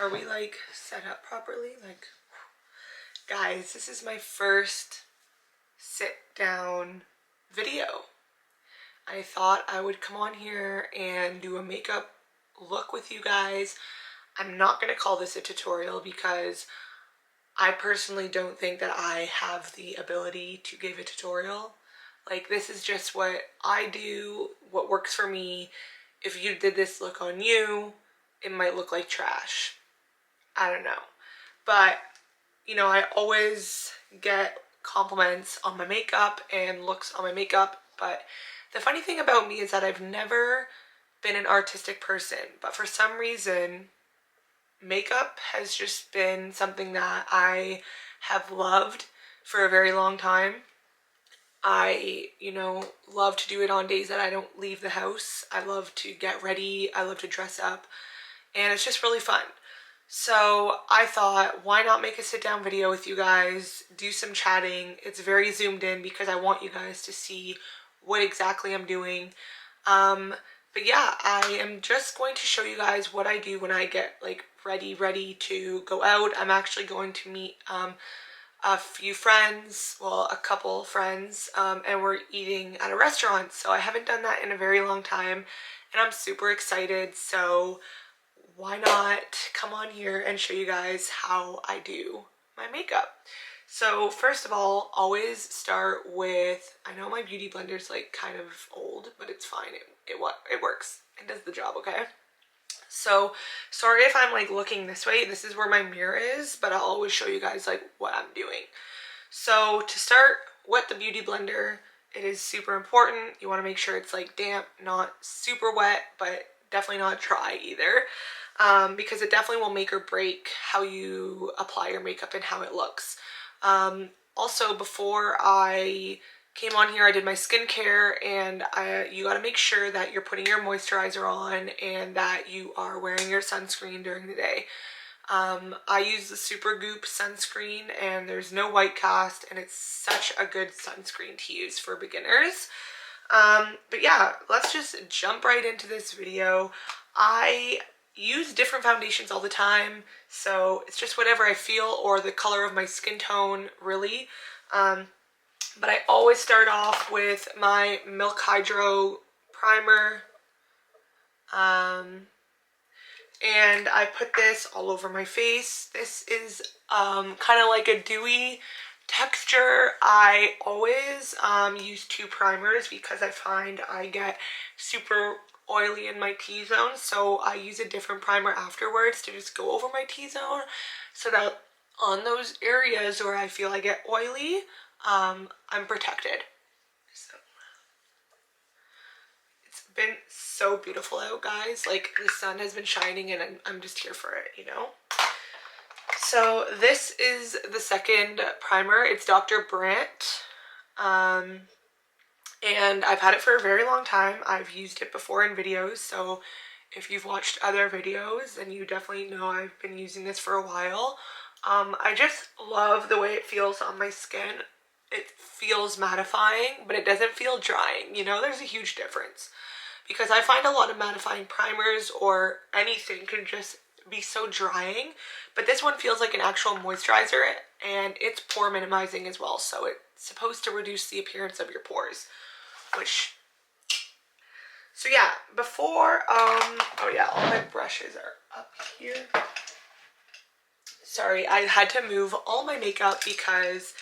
Are we like set up properly? Like, guys, this is my first sit down video. I thought I would come on here and do a makeup look with you guys. I'm not going to call this a tutorial because I personally don't think that I have the ability to give a tutorial. Like, this is just what I do, what works for me. If you did this look on you, it might look like trash. I don't know. But, you know, I always get compliments on my makeup and looks on my makeup. But the funny thing about me is that I've never been an artistic person. But for some reason, makeup has just been something that I have loved for a very long time. I, you know, love to do it on days that I don't leave the house. I love to get ready. I love to dress up. And it's just really fun. So I thought, why not make a sit down video with you guys, do some chatting. It's very zoomed in because I want you guys to see what exactly I'm doing. But yeah, I am just going to show you guys what I do when I get like ready to go out. I'm actually going to meet a few friends, well, a couple friends, and we're eating at a restaurant. So I haven't done that in a very long time and I'm super excited. So why not come on here and show you guys how I do my makeup. So first of all, always start with, I know my beauty blender's like kind of old, but it's fine. It works. It does the job, okay? So sorry if I'm like looking this way. This is where my mirror is, but I'll always show you guys like what I'm doing. So to start, wet the beauty blender. It is super important. You want to make sure it's like damp, not super wet, but definitely not dry either. Because it definitely will make or break how you apply your makeup and how it looks. Also, before I came on here, I did my skincare, and you got to make sure that you're putting your moisturizer on and that you are wearing your sunscreen during the day. I use the Supergoop sunscreen, and there's no white cast, and it's such a good sunscreen to use for beginners. But yeah, let's just jump right into this video. I use different foundations all the time, so it's just whatever I feel or the color of my skin tone, really. But I always start off with my Milk Hydro primer, and I put this all over my face. This is kind of like a dewy texture. I always use two primers because I find I get super oily in my T-zone, so I use a different primer afterwards to just go over my T-zone so that on those areas where I feel I get oily, I'm protected. So it's been so beautiful out, guys. Like, the sun has been shining and I'm just here for it, you know? So this is the second primer. It's Dr. Brandt. And I've had it for a very long time. I've used it before in videos, so if you've watched other videos, then you definitely know I've been using this for a while. I just love the way it feels on my skin. It feels mattifying, but it doesn't feel drying. You know, there's a huge difference. Because I find a lot of mattifying primers or anything can just be so drying, but this one feels like an actual moisturizer, and it's pore minimizing as well, so it's supposed to reduce the appearance of your pores. So yeah, before, oh yeah, all my brushes are up here. Sorry, I had to move all my makeup because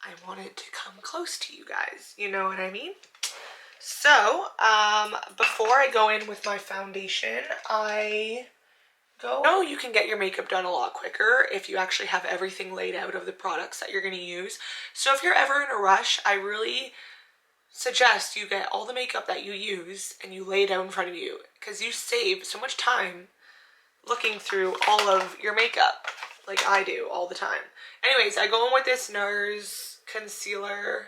I wanted to come close to you guys, you know what I mean? So, before I go in with my foundation, you can get your makeup done a lot quicker if you actually have everything laid out of the products that you're going to use. So if you're ever in a rush, I really suggest you get all the makeup that you use and you lay it out in front of you, because you save so much time looking through all of your makeup like I do all the time. Anyways, I go in with this Nars Concealer.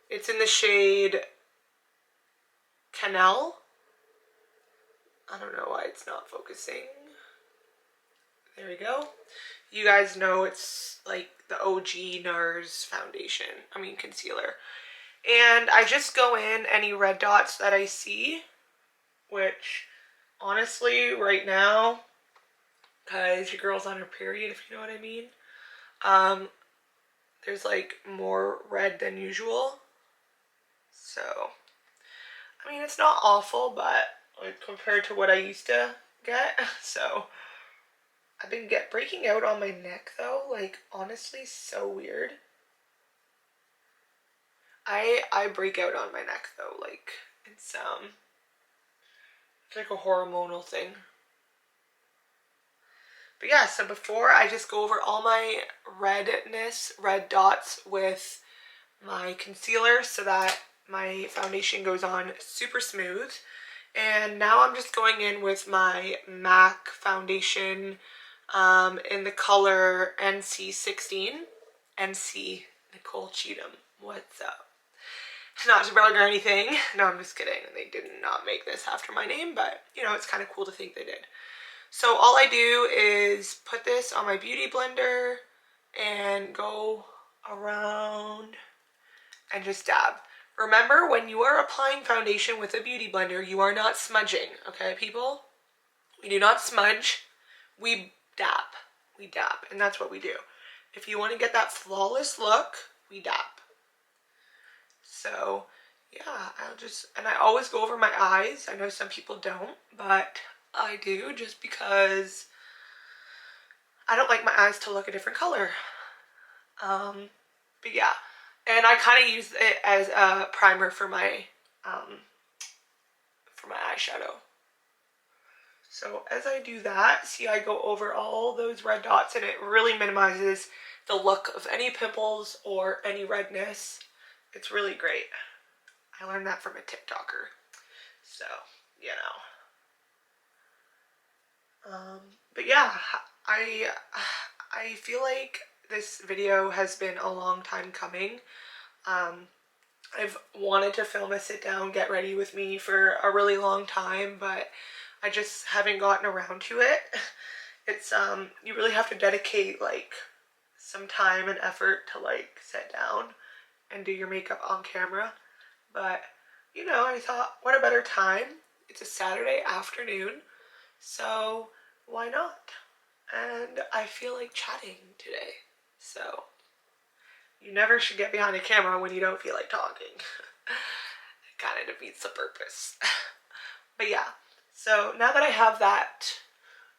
It's in the shade Canal. I don't know why it's not focusing. There we go. You guys know it's like the OG Nars concealer. And I just go in any red dots that I see, which honestly right now because your girl's on her period, if you know what I mean. There's like more red than usual. So, I mean, it's not awful, but like compared to what I used to get. So, I've been breaking out on my neck though, like honestly so weird. I break out on my neck though, like it's like a hormonal thing. But yeah, so before I just go over all my red dots with my concealer so that my foundation goes on super smooth. And now I'm just going in with my MAC foundation in the color NC16. NC Nicole Cheatham. What's up? Not to brag or anything. No, I'm just kidding. They did not make this after my name, but you know, it's kind of cool to think they did. So all I do is put this on my beauty blender and go around and just dab. Remember, when you are applying foundation with a beauty blender, you are not smudging, okay, people? We do not smudge. We dab. We dab, and that's what we do. If you want to get that flawless look, we dab. So, yeah, and I always go over my eyes. I know some people don't, but I do just because I don't like my eyes to look a different color. But yeah, and I kind of use it as a primer for my eyeshadow. So as I do that, see, I go over all those red dots and it really minimizes the look of any pimples or any redness. It's really great. I learned that from a TikToker. So, you know. But yeah, I feel like this video has been a long time coming. I've wanted to film a sit down, get ready with me for a really long time, but I just haven't gotten around to it. It's, you really have to dedicate like some time and effort to like sit down and do your makeup on camera. But, you know, I thought, what a better time. It's a Saturday afternoon, so why not? And I feel like chatting today, so you never should get behind a camera when you don't feel like talking. It kind of defeats the purpose. But yeah, so now that I have that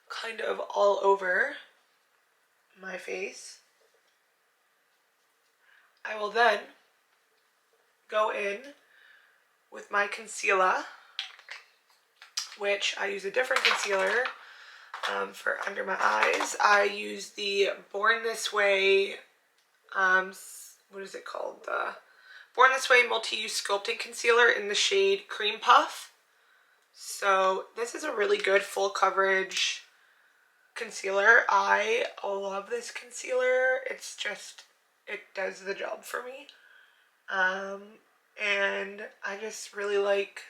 kind of all over my face, I will then go in with my concealer, which I use a different concealer for under my eyes. I use the Born This Way, what is it called? The Born This Way Multi-Use Sculpting Concealer in the shade Cream Puff. So this is a really good full coverage concealer. I love this concealer. It's just, it does the job for me. And I just really like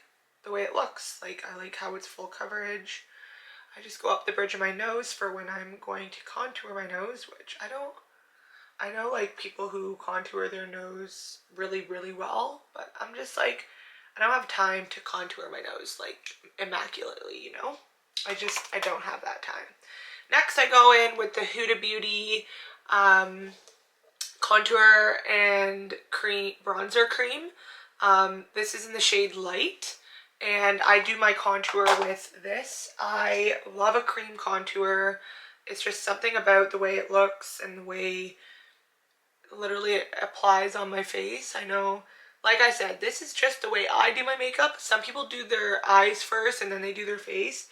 the way it looks. Like, I like how it's full coverage. I just go up the bridge of my nose for when I'm going to contour my nose, which I know like people who contour their nose really, really well, but I'm just like, I don't have time to contour my nose like immaculately, you know? I don't have that time. Next, I go in with the Huda Beauty contour and bronzer cream. This is in the shade Light, and I do my contour with this. I love a cream contour. It's just something about the way it looks and the way literally it applies on my face. I know, like I said, this is just the way I do my makeup. Some people do their eyes first and then they do their face,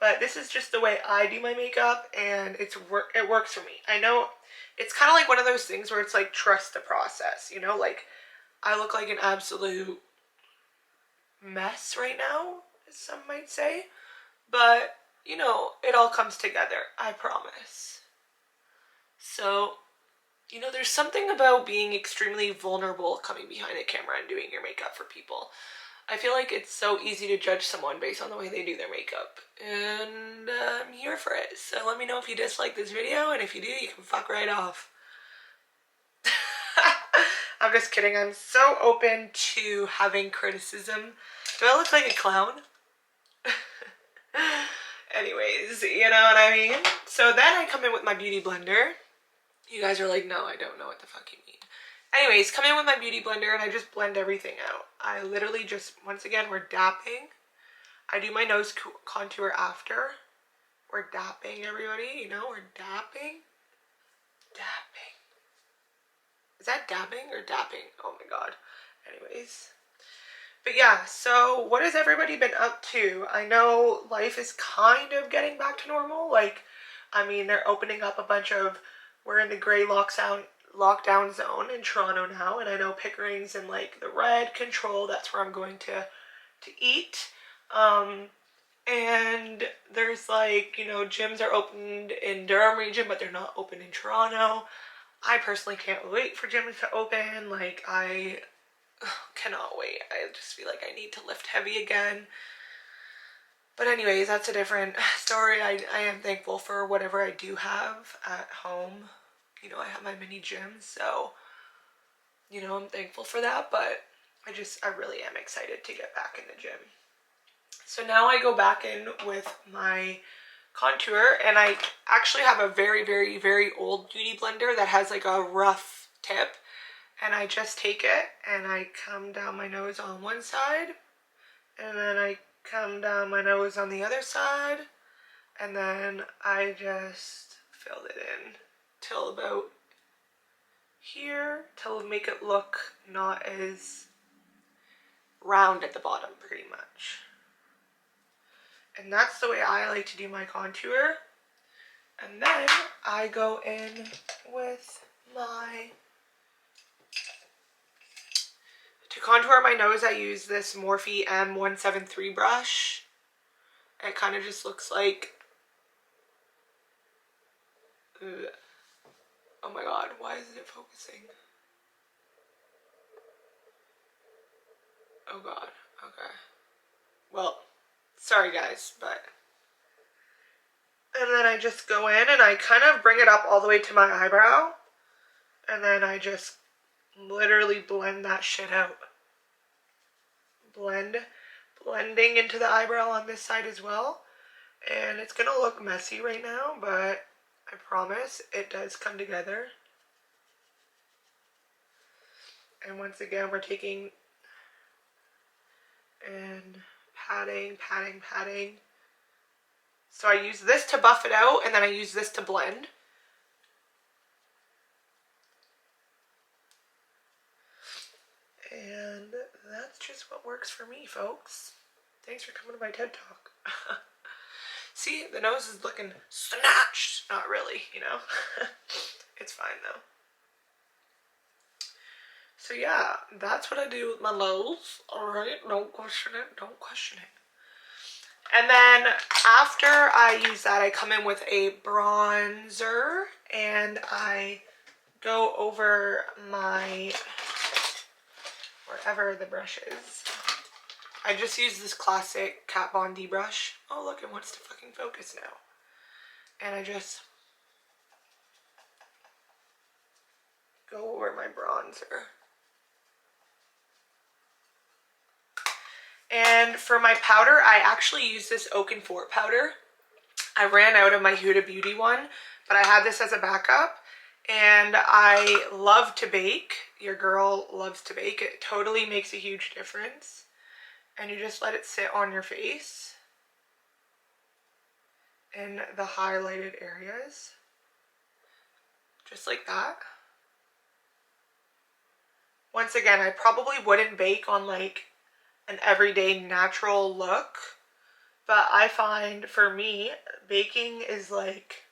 but this is just the way I do my makeup, and it works for me. I know it's kind of like one of those things where it's like, trust the process, you know? Like, I look like an absolute mess right now, as some might say, but you know, it all comes together, I promise. So, you know, there's something about being extremely vulnerable coming behind a camera and doing your makeup for people. I feel like it's so easy to judge someone based on the way they do their makeup, and I'm here for it. So let me know if you dislike this video, and if you do, you can fuck right off. I'm just kidding. I'm so open to having criticism. Do I look like a clown? Anyways, you know what I mean? So then I come in with my beauty blender. You guys are like, no, I don't know what the fuck you mean. Anyways, come in with my beauty blender and I just blend everything out. I literally just, once again, we're dapping. I do my nose contour after. We're dapping, everybody, you know, we're dapping. Dapping. Is that dabbing or dapping? Oh my god. Anyways. But yeah, so what has everybody been up to? I know life is kind of getting back to normal. Like, I mean, they're opening up a bunch of, we're in the gray lockdown zone in Toronto now, and I know Pickering's in like the red control. That's where I'm going to eat. And there's like, you know, gyms are opened in Durham region, but they're not open in Toronto. I personally can't wait for gyms to open. Like, I cannot wait. I just feel like I need to lift heavy again. But anyways, that's a different story. I am thankful for whatever I do have at home. You know, I have my mini gym, so, you know, I'm thankful for that. But I really am excited to get back in the gym. So now I go back in with my contour, and I actually have a very, very, very old beauty blender that has like a rough tip, and I just take it and I come down my nose on one side, and then I come down my nose on the other side, and then I just filled it in till about here, to make it look not as round at the bottom, pretty much. And that's the way I like to do my contour. And then I go in with my, to contour my nose, I use this Morphe M173 brush. It kind of just looks like, oh my god, why isn't it focusing? Oh god, okay. Well, sorry guys, but. And then I just go in and I kind of bring it up all the way to my eyebrow. And then I just literally blend that shit out. Blending into the eyebrow on this side as well. And it's gonna look messy right now, but I promise it does come together. And once again, we're taking and patting. So I use this to buff it out, and then I use this to blend. And that's just what works for me, folks. Thanks for coming to my TED Talk. See, the nose is looking snatched. Not really, you know. It's fine though. So yeah, that's what I do with my nose. Alright, don't question it, don't question it. And then after I use that, I come in with a bronzer and I go over my, wherever the brush is. I just use this classic Kat Von D brush. Oh look, it wants to fucking focus now. And I just go over my bronzer. And for my powder, I actually use this Oak & Fort powder. I ran out of my Huda Beauty one, but I had this as a backup. And I love to bake. Your girl loves to bake. It totally makes a huge difference. And you just let it sit on your face in the highlighted areas. Just like that. Once again, I probably wouldn't bake on like an everyday natural look, but I find for me, baking is like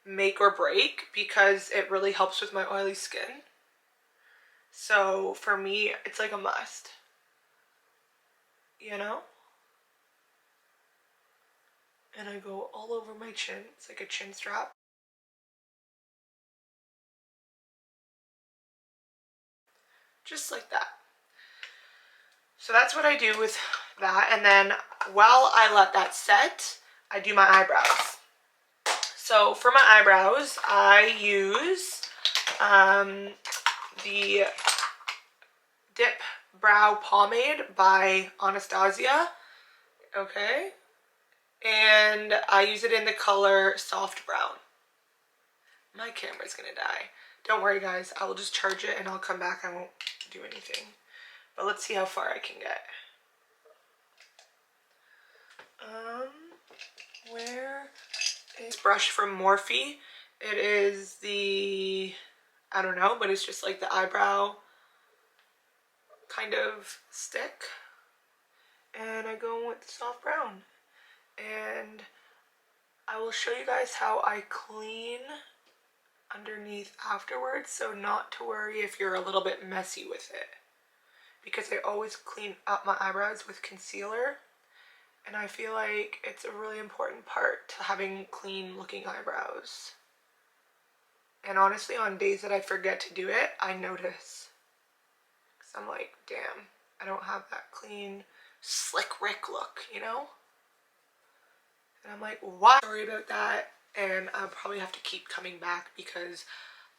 make or break because it really helps with my oily skin. So for me, it's like a must, you know? And I go all over my chin. It's like a chin strap. Just like that. So that's what I do with that. And then while I let that set, I do my eyebrows. So for my eyebrows, I use the Dip Brow Pomade by Anastasia. Okay. and I use it in the color Soft Brown. My camera's gonna die. Don't worry guys, I will just charge it and I'll come back. I won't do anything. But let's see how far I can get. Where is brush from Morphe? It is the, I don't know, but it's just like the eyebrow kind of stick. And I go with the Soft Brown. And I will show you guys how I clean underneath afterwards, so not to worry if you're a little bit messy with it. Because I always clean up my eyebrows with concealer. And I feel like it's a really important part to having clean looking eyebrows. And honestly, on days that I forget to do it, I notice. Because I'm like, damn, I don't have that clean, slick Rick look, you know? And I'm like, why? Sorry about that. And I'll probably have to keep coming back because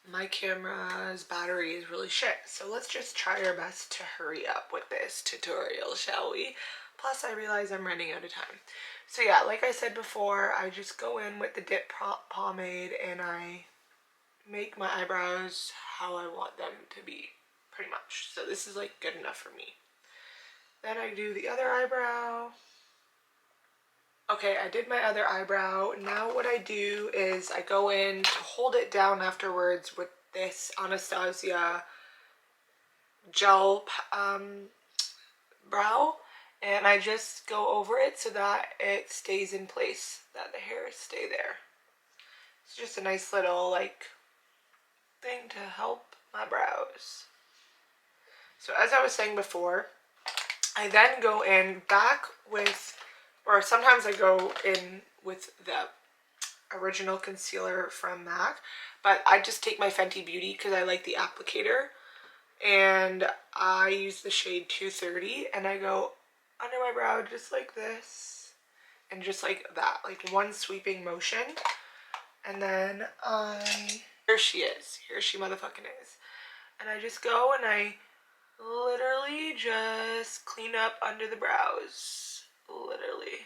my camera's battery is really shit. So let's just try our best to hurry up with this tutorial, shall we? Plus, I realize I'm running out of time. So yeah, like I said before, I just go in with the dip pomade and I make my eyebrows how I want them to be, pretty much. So this is like good enough for me. Then I do the other eyebrow. Okay, I did my other eyebrow. Now what I do is I go in to hold it down afterwards with this Anastasia gel brow, and I just go over it so that it stays in place, that the hairs stay there. It's just a nice little like thing to help my brows. So as I was saying before, I then go in back with, or sometimes I go in with the original concealer from MAC, but I just take my Fenty Beauty because I like the applicator, and I use the shade 230 and I go under my brow just like this and just like that, like one sweeping motion. And then here she is, here she motherfucking is, and I just go and I literally just clean up under the brows, literally.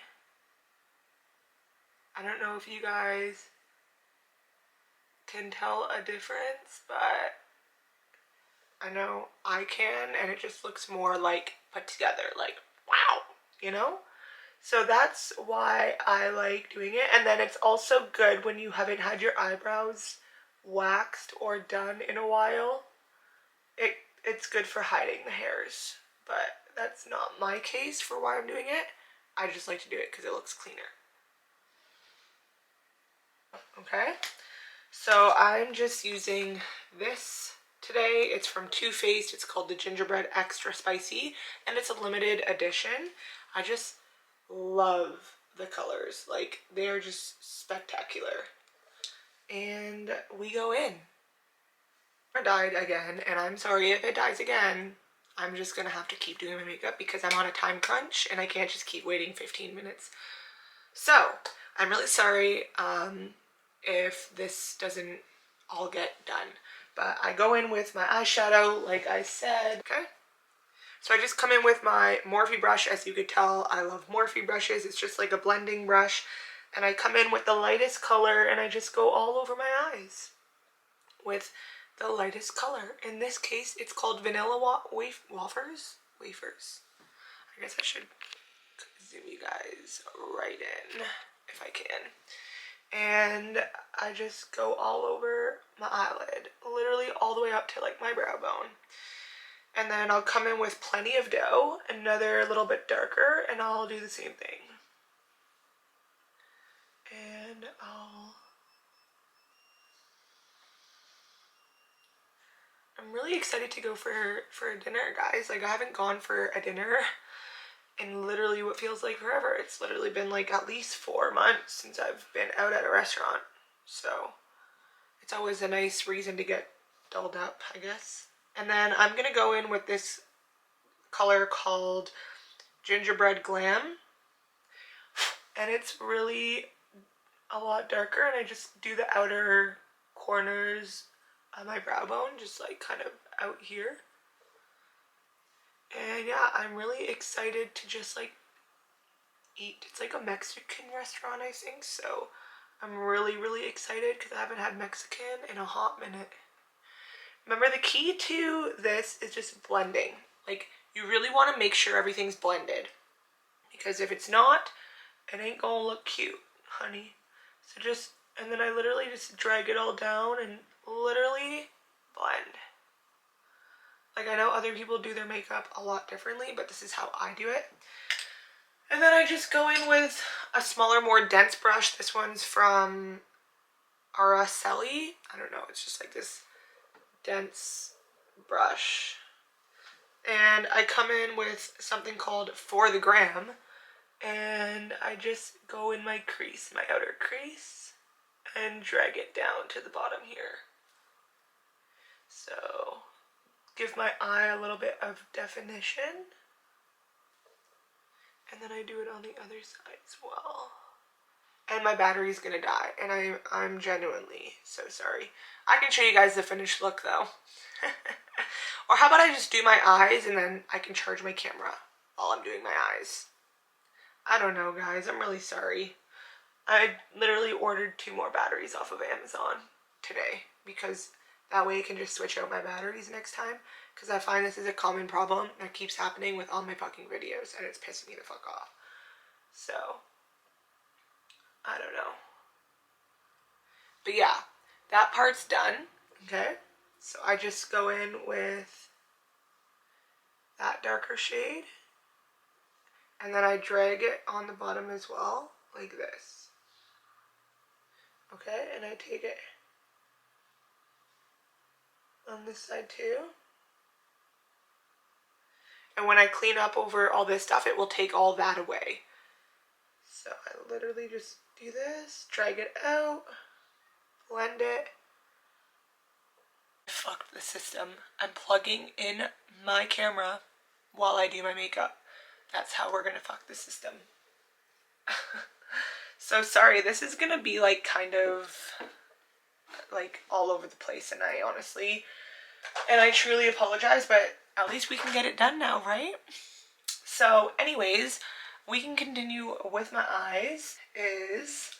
I don't know if you guys can tell a difference, but I know I can, and it just looks more like put together, like wow, you know? So that's why I like doing it. And then it's also good when you haven't had your eyebrows waxed or done in a while. It's good for hiding the hairs, but that's not my case for why I'm doing it. I just like to do it because it looks cleaner. Okay, so I'm just using this today. It's from Too Faced. It's called the Gingerbread Extra Spicy, and it's a limited edition. I just love the colors. Like, they're just spectacular. And we go in. It died again, and I'm sorry if it dies again. I'm just gonna have to keep doing my makeup because I'm on a time crunch and I can't just keep waiting 15 minutes. So I'm really sorry if this doesn't all get done, but I go in with my eyeshadow like I said. Okay, so I just come in with my Morphe brush. As you could tell, I love Morphe brushes. It's just like a blending brush, and I come in with the lightest color and I just go all over my eyes with the lightest color. In this case, it's called Vanilla Wafers. I guess I should zoom you guys right in if I can. And I just go all over my eyelid, literally all the way up to like my brow bone. And then I'll come in with Plenty of Dough, another little bit darker, and I'll do the same thing. And I'm really excited to go for a dinner, guys. Like, I haven't gone for a dinner in literally what feels like forever. It's literally been like at least 4 months since I've been out at a restaurant. So it's always a nice reason to get dolled up, I guess. And then I'm gonna go in with this color called Gingerbread Glam. And it's really a lot darker, and I just do the outer corners of my brow bone, just like kind of out here. And yeah, I'm really excited to just like eat. It's like a Mexican restaurant, I think, so I'm really excited because I haven't had Mexican in a hot minute. Remember, the key to this is just blending. Like, you really want to make sure everything's blended, because if it's not, it ain't gonna look cute, honey. So just, and then I literally just drag it all down and literally blend. Like, I know other people do their makeup a lot differently, but this is how I do it. And then I just go in with a smaller, more dense brush. This one's from Araceli. I don't know, it's just like this dense brush. And I come in with something called For the Gram, and I just go in my crease, my outer crease, and drag it down to the bottom here. So give my eye a little bit of definition. And then I do it on the other side as well. And my battery's gonna die, and I'm genuinely so sorry. I can show you guys the finished look though. Or how about I just do my eyes and then I can charge my camera while I'm doing my eyes. I don't know, guys, I'm really sorry. I literally ordered 2 more batteries off of Amazon today because that way I can just switch out my batteries next time, because I find this is a common problem that keeps happening with all my fucking videos and it's pissing me the fuck off. So, I don't know. But yeah, that part's done, okay? So I just go in with that darker shade, and then I drag it on the bottom as well, like this. Okay, and I take it on this side too. And when I clean up over all this stuff, it will take all that away. So I literally just do this, drag it out, blend it. I fucked the system. I'm plugging in my camera while I do my makeup. That's how we're gonna fuck the system. So sorry, this is gonna be like kind of like all over the place, and I truly apologize, but at least we can get it done now, right? So anyways, we can continue with my eyes. Is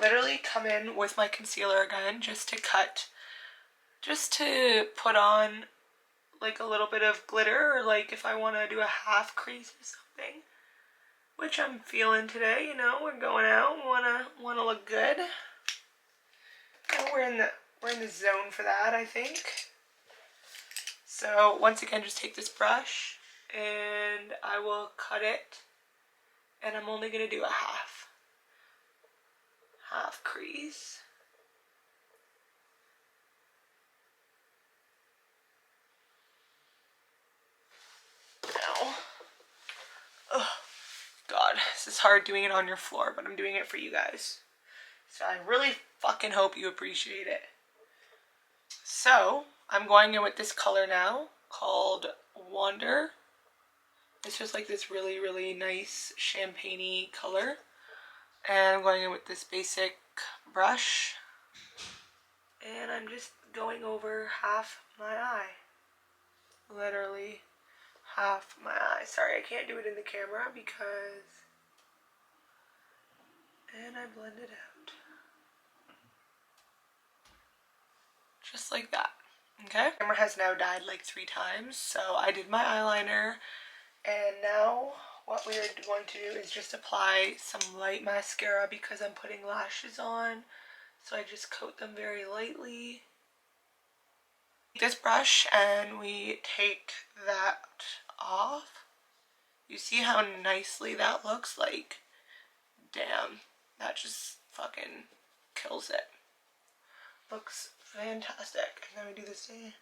literally come in with my concealer again, just to put on like a little bit of glitter, or like if I want to do a half crease or something, which I'm feeling today. You know, we're going out, wanna look good. And we're in the zone for that, I think. So once again, just take this brush and I will cut it, and I'm only gonna do a half crease. Now, oh God, this is hard doing it on your floor, but I'm doing it for you guys. So I really fucking hope you appreciate it. So I'm going in with this color now called Wander. It's just like this really nice champagne-y color. And I'm going in with this basic brush. And I'm just going over half my eye. Literally half my eye. Sorry, I can't do it in the camera because... And I blend it out. Just like that. Okay? The camera has now died like 3 times, so I did my eyeliner, and now what we are going to do is just apply some light mascara because I'm putting lashes on, so I just coat them very lightly. This brush, and we take that off. You see how nicely that looks? Like, damn, that just fucking kills it. Looks fantastic. And then we do the same.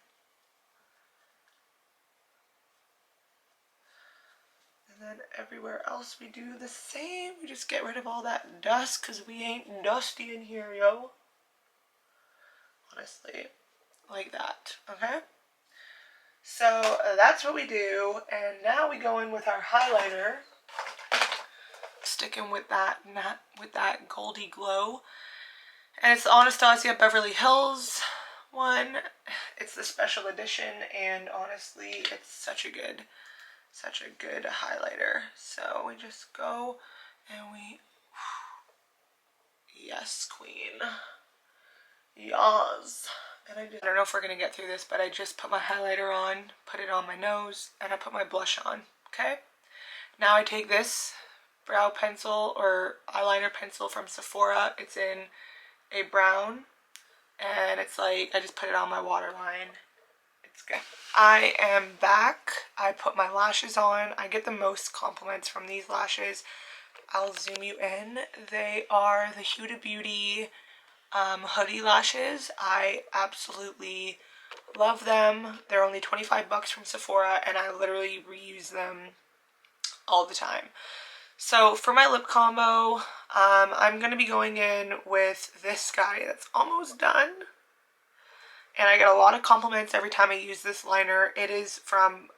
And then everywhere else we do the same. We just get rid of all that dust because we ain't dusty in here, yo. Honestly, like that, okay? So that's what we do. And now we go in with our highlighter. Sticking with that goldy glow. And it's the Anastasia Beverly Hills one. It's the special edition, and honestly, it's such a good highlighter. So we just go And we, yes, queen. Yas. And I don't know if we're gonna get through this, but I just put my highlighter on, put it on my nose, and I put my blush on, okay? Now I take this brow pencil or eyeliner pencil from Sephora. It's in a brown, and it's like, I just put it on my waterline. It's good. I am back. I put my lashes on. I get the most compliments from these lashes. I'll zoom you in. They are the Huda Beauty hoodie lashes. I absolutely love them. They're only 25 bucks from Sephora, and I literally reuse them all the time. So for my lip combo, I'm going to be going in with this guy that's almost done. And I get a lot of compliments every time I use this liner. It is from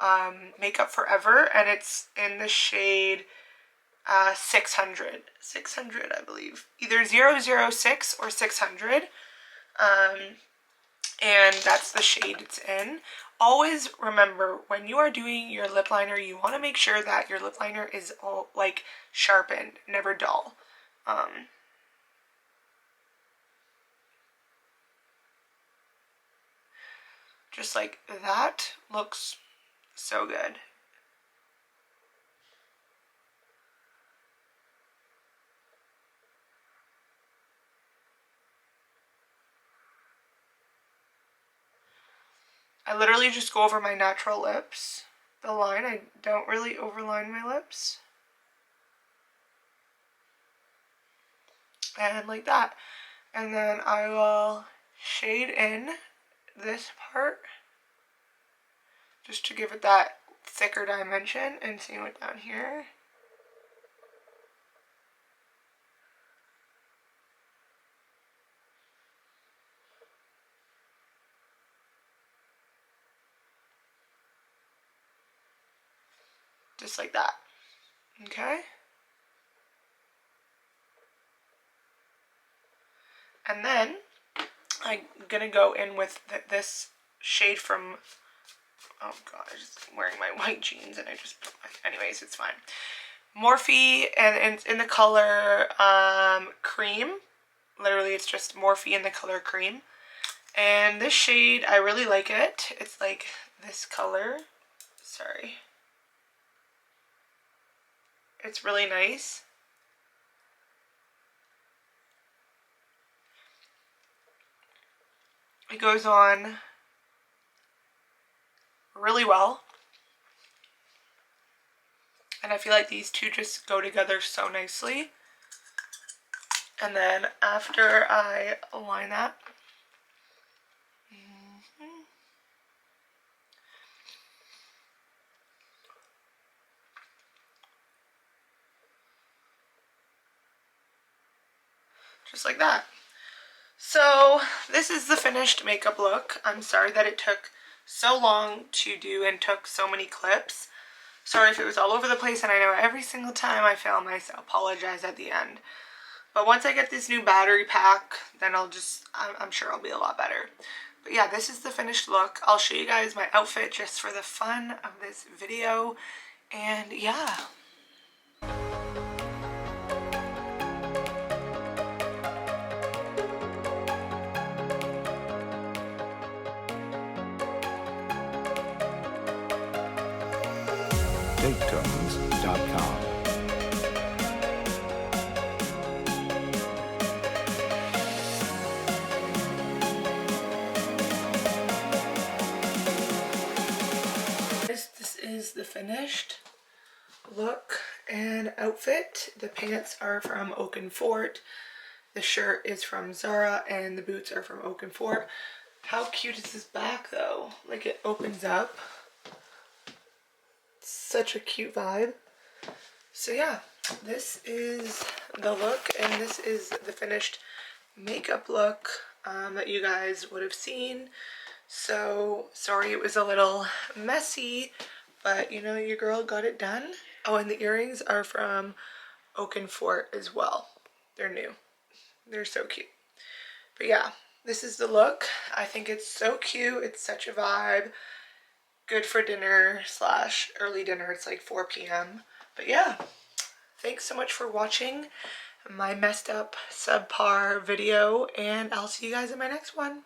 Makeup Forever, and it's in the shade 600. 600, I believe. Either 006 or 600. And that's the shade it's in. Always remember, when you are doing your lip liner, you want to make sure that your lip liner is all like sharpened, never dull. Just like that looks so good. I literally just go over my natural lips. The line, I don't really overline my lips. And like that. And then I will shade in this part just to give it that thicker dimension, and same with down here. Just like that. Okay? And then I'm gonna go in with this shade from, oh god, I'm just wearing my white jeans and I just put my, anyways, it's fine. Morphe, and it's in the color cream. Literally, it's just Morphe in the color cream. And this shade, I really like it. It's like this color. Sorry. It's really nice. It goes on really well. And I feel like these two just go together so nicely. And then after I align that, just like that. So this is the finished makeup look. I'm sorry that it took so long to do and took so many clips. Sorry if it was all over the place, and I know every single time I film I apologize at the end. But once I get this new battery pack, then I'm sure I'll be a lot better. But yeah, this is the finished look. I'll show you guys my outfit just for the fun of this video. And yeah. faketones.com. This is the finished look and outfit. The pants are from Fort. The shirt is from Zara, and the boots are from Fort. How cute is this back though? Like, it opens up. Such a cute vibe. So yeah, this is the look, and this is the finished makeup look that you guys would have seen. So sorry it was a little messy, but you know, your girl got it done. Oh, and the earrings are from Fort as well. They're new. They're so cute. But yeah, this is the look. I think it's so cute. It's such a vibe. Good for dinner / early dinner. It's like 4 p.m. But yeah, thanks so much for watching my messed up subpar video, and I'll see you guys in my next one.